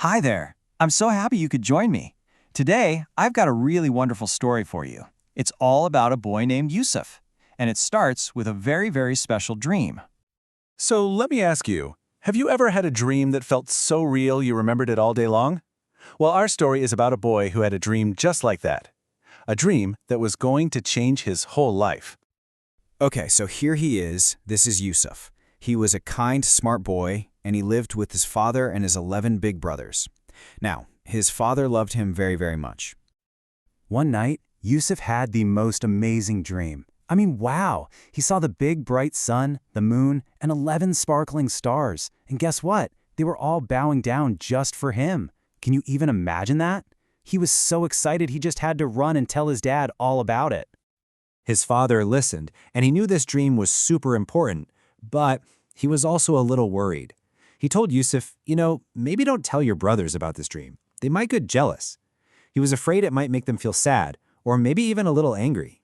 Hi there. I'm so happy you could join me. Today, I've got a really wonderful story for you. It's all about a boy named Yusuf, and it starts with a very special dream. So let me ask you, have you ever had a dream that felt so real you remembered it all day long? Well, our story is about a boy who had a dream just like that. A dream that was going to change his whole life. Okay, so here he is. This is Yusuf. He was a kind, smart boy, and he lived with his father and his 11 big brothers. Now, his father loved him very much. One night, Yusuf had the most amazing dream. I mean, wow! He saw the big, bright sun, the moon, and 11 sparkling stars. And guess what? They were all bowing down just for him. Can you even imagine that? He was so excited he just had to run and tell his dad all about it. His father listened, and he knew this dream was super important, but he was also a little worried. He told Yusuf, maybe don't tell your brothers about this dream. They might get jealous. He was afraid it might make them feel sad, or maybe even a little angry.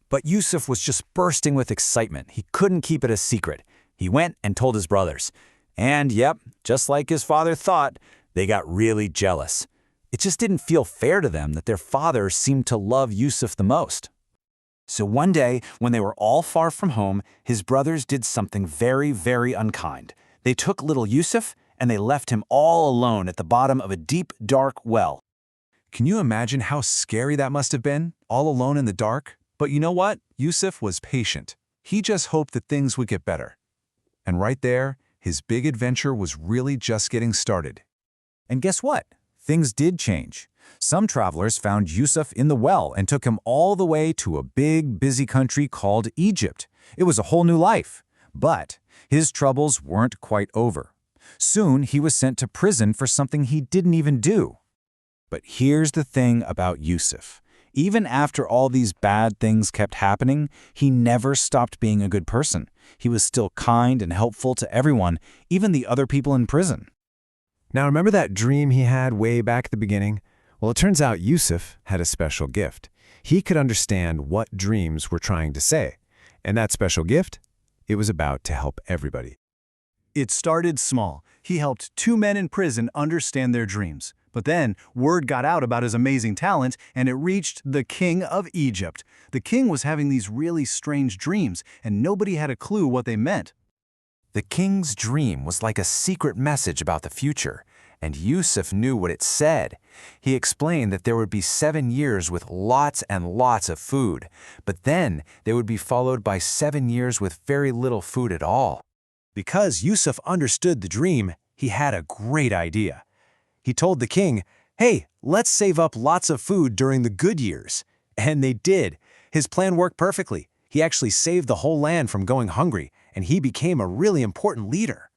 But Yusuf was just bursting with excitement. He couldn't keep it a secret. He went and told his brothers. And yep, just like his father thought, they got really jealous. It just didn't feel fair to them that their father seemed to love Yusuf the most. So one day, when they were all far from home, his brothers did something very unkind. They took little Yusuf and they left him all alone at the bottom of a deep, dark well. Can you imagine how scary that must have been, all alone in the dark? But you know what? Yusuf was patient. He just hoped that things would get better. And right there, his big adventure was really just getting started. And guess what? Things did change. Some travelers found Yusuf in the well and took him all the way to a big, busy country called Egypt. It was a whole new life. But his troubles weren't quite over. Soon, he was sent to prison for something he didn't even do. But here's the thing about Yusuf. Even after all these bad things kept happening, he never stopped being a good person. He was still kind and helpful to everyone, even the other people in prison. Now remember that dream he had way back at the beginning? Well, it turns out Yusuf had a special gift. He could understand what dreams were trying to say. And that special gift? It was about to help everybody. It started small. He helped 2 men in prison understand their dreams. But then, word got out about his amazing talent, and it reached the king of Egypt. The king was having these really strange dreams, and nobody had a clue what they meant. The king's dream was like a secret message about the future, and Yusuf knew what it said. He explained that there would be 7 years with lots and lots of food, but then they would be followed by 7 years with very little food at all. Because Yusuf understood the dream, he had a great idea. He told the king, "Hey, let's save up lots of food during the good years." And they did. His plan worked perfectly. He actually saved the whole land from going hungry, and he became a really important leader.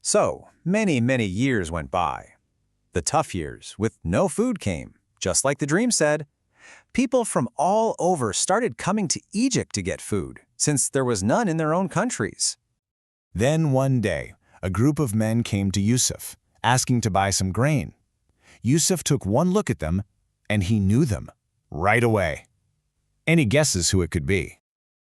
So, many years went by. The tough years, with no food came, just like the dream said. People from all over started coming to Egypt to get food, since there was none in their own countries. Then one day, a group of men came to Yusuf, asking to buy some grain. Yusuf took one look at them, and he knew them right away. Any guesses who it could be?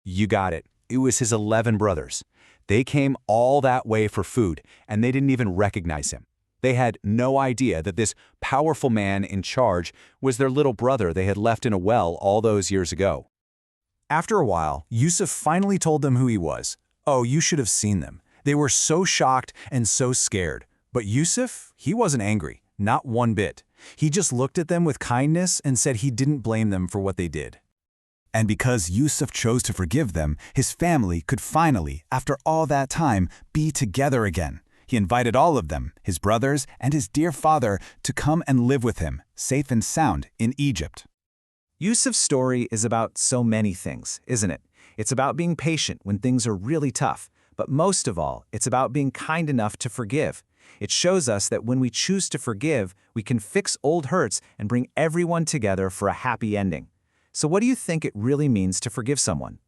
You got it. It was his 11 brothers. They came all that way for food, and they didn't even recognize him. They had no idea that this powerful man in charge was their little brother they had left in a well all those years ago. After a while, Yusuf finally told them who he was. Oh, you should have seen them. They were so shocked and so scared. But Yusuf, he wasn't angry, not one bit. He just looked at them with kindness and said he didn't blame them for what they did. And because Yusuf chose to forgive them, his family could finally, after all that time, be together again. He invited all of them, his brothers and his dear father, to come and live with him, safe and sound, in Egypt. Yusuf's story is about so many things, isn't it? It's about being patient when things are really tough, but most of all, it's about being kind enough to forgive. It shows us that when we choose to forgive, we can fix old hurts and bring everyone together for a happy ending. So what do you think it really means to forgive someone?